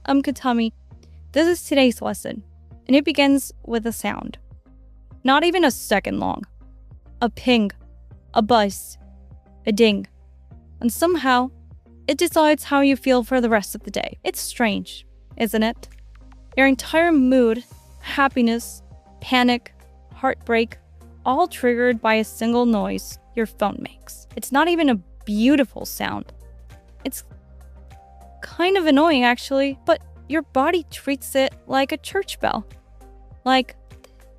I'm Katami. This is today's lesson, and it begins with a sound. Not even a second long. A ping, a buzz, a ding. And somehow, it decides how you feel for the rest of the day. It's strange, isn't it? Your entire mood, happiness, panic, heartbreak, all triggered by a single noise your phone makes. It's not even a beautiful sound. It's kind of annoying actually, but your body treats it like a church bell. Like,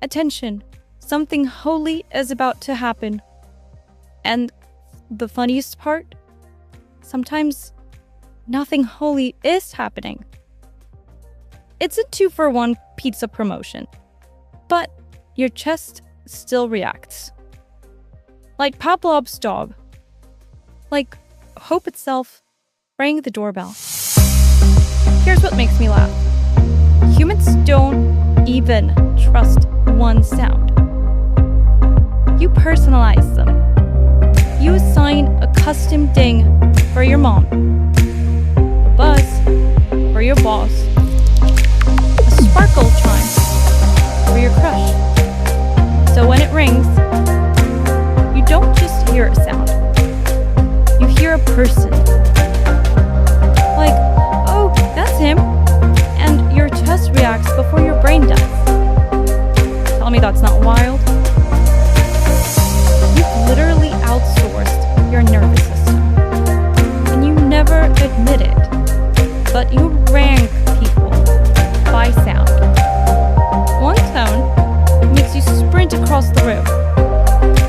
attention, something holy is about to happen. And the funniest part? Sometimes nothing holy is happening. It's a 2-for-1 pizza promotion, but your chest still reacts. Like Pavlov's dog. Like hope itself rang the doorbell. Here's what makes me laugh. Humans don't even trust one sound. You personalize them. You assign a custom ding for your mom, a buzz for your boss, a sparkle chime for your crush. So when it rings, you don't just hear a sound. You hear a person. Like, oh, that's him. And your chest reacts before your brain does. Tell me that's not wild. You've literally outsourced your nervous system. And you never admit it. But you rank people by sound. One tone makes you sprint across the room.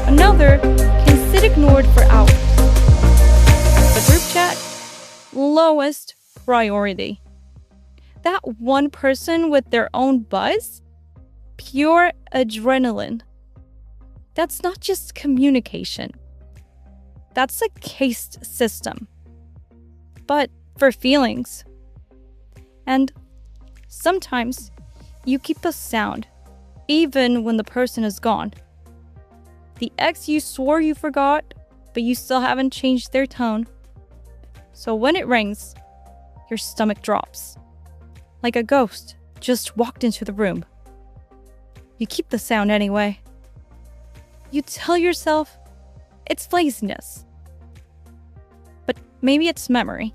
Another can sit ignored for hours. The group chat, lowest priority. That one person with their own buzz, pure adrenaline. That's not just communication. That's a caste system. But for feelings. And sometimes you keep a sound, even when the person is gone. The ex you swore you forgot, but you still haven't changed their tone. So when it rings, your stomach drops. Like a ghost just walked into the room. You keep the sound anyway. You tell yourself it's laziness. But maybe it's memory.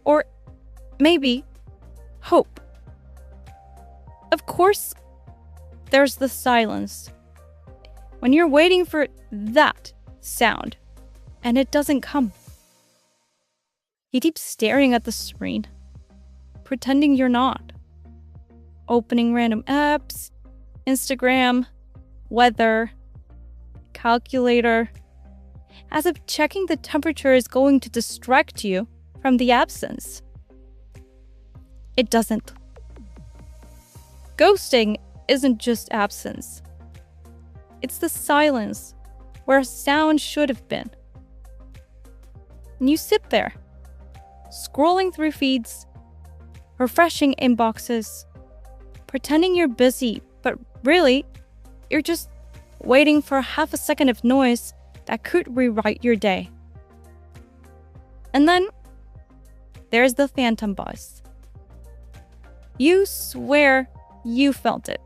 Or maybe hope. Of course, there's the silence. When you're waiting for that sound, and it doesn't come. You keep staring at the screen, pretending you're not. Opening random apps, Instagram, weather, calculator, as if checking the temperature is going to distract you from the absence. It doesn't. Ghosting isn't just absence. It's the silence where a sound should have been. And you sit there, scrolling through feeds, refreshing inboxes, pretending you're busy, but really, you're just waiting for half a second of noise that could rewrite your day. And then, there's the phantom buzz. You swear you felt it.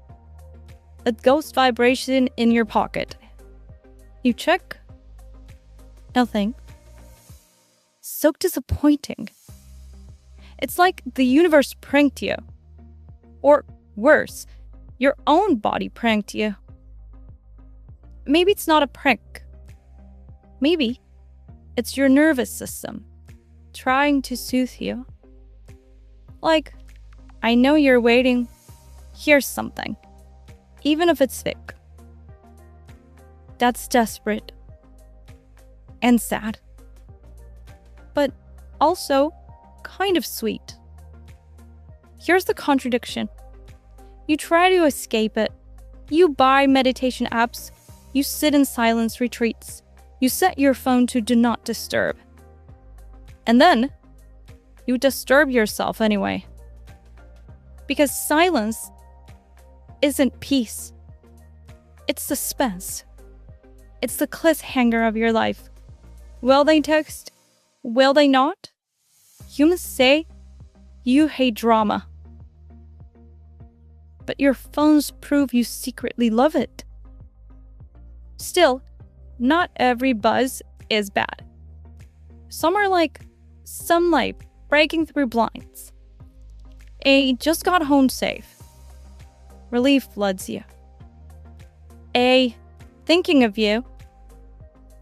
A ghost vibration in your pocket. You check. Nothing. So disappointing. It's like the universe pranked you. Or worse, your own body pranked you. Maybe it's not a prank. Maybe it's your nervous system trying to soothe you. Like, I know you're waiting. Here's something. Even if it's fake. That's desperate. And sad. But also kind of sweet. Here's the contradiction. You try to escape it. You buy meditation apps. You sit in silence retreats. You set your phone to do not disturb. And then, you disturb yourself anyway. Because silence isn't peace. It's suspense. It's the cliffhanger of your life. Will they text? Will they not? Humans say you hate drama. But your phones prove you secretly love it. Still, not every buzz is bad. Some are like sunlight breaking through blinds. A just got home safe. Relief floods you. A thinking of you.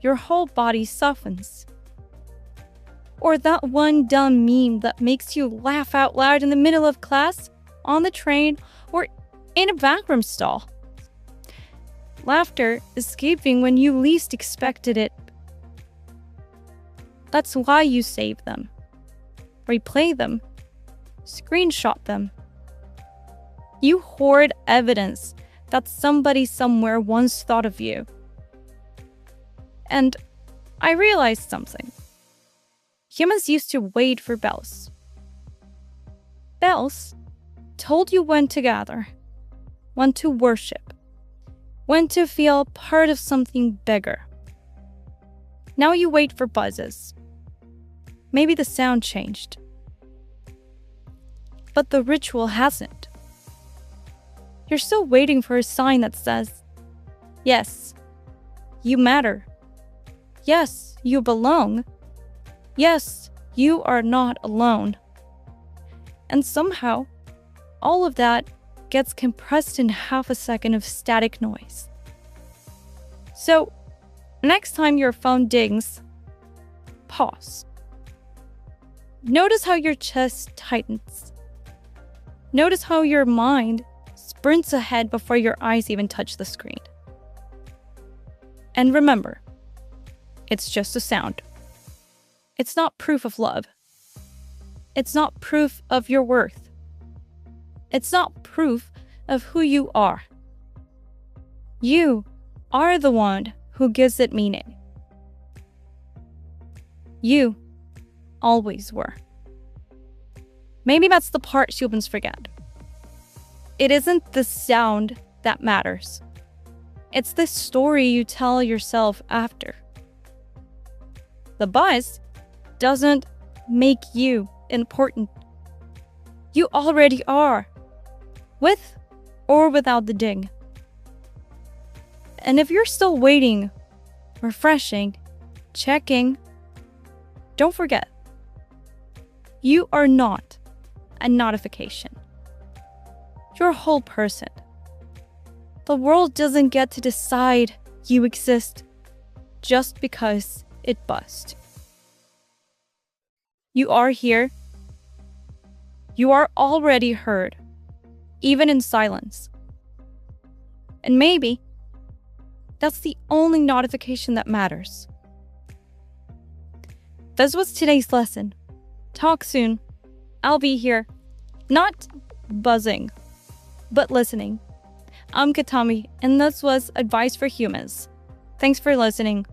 Your whole body softens. Or that one dumb meme that makes you laugh out loud in the middle of class, on the train, or in a bathroom stall. Laughter escaping when you least expected it. That's why you save them, replay them, screenshot them. You hoard evidence that somebody somewhere once thought of you. And I realized something. Humans used to wait for bells. Bells told you when to gather, when to worship, when to feel part of something bigger. Now you wait for buzzes. Maybe the sound changed. But the ritual hasn't. You're still waiting for a sign that says, yes, you matter. Yes, you belong. Yes, you are not alone. And somehow, all of that gets compressed in half a second of static noise. So, next time your phone dings, pause. Notice how your chest tightens. Notice how your mind sprints ahead before your eyes even touch the screen. And remember, it's just a sound. It's not proof of love. It's not proof of your worth. It's not proof of who you are. You are the one who gives it meaning. You always were. Maybe that's the part humans forget. It isn't the sound that matters. It's the story you tell yourself after. The buzz doesn't make you important. You already are, with or without the ding. And if you're still waiting, refreshing, checking, don't forget, you are not a notification. You're a whole person. The world doesn't get to decide you exist just because it buzzed. You are here. You are already heard, even in silence. And maybe that's the only notification that matters. This was today's lesson. Talk soon. I'll be here. Not buzzing, but listening. I'm Katami, and this was Advice for Humans. Thanks for listening.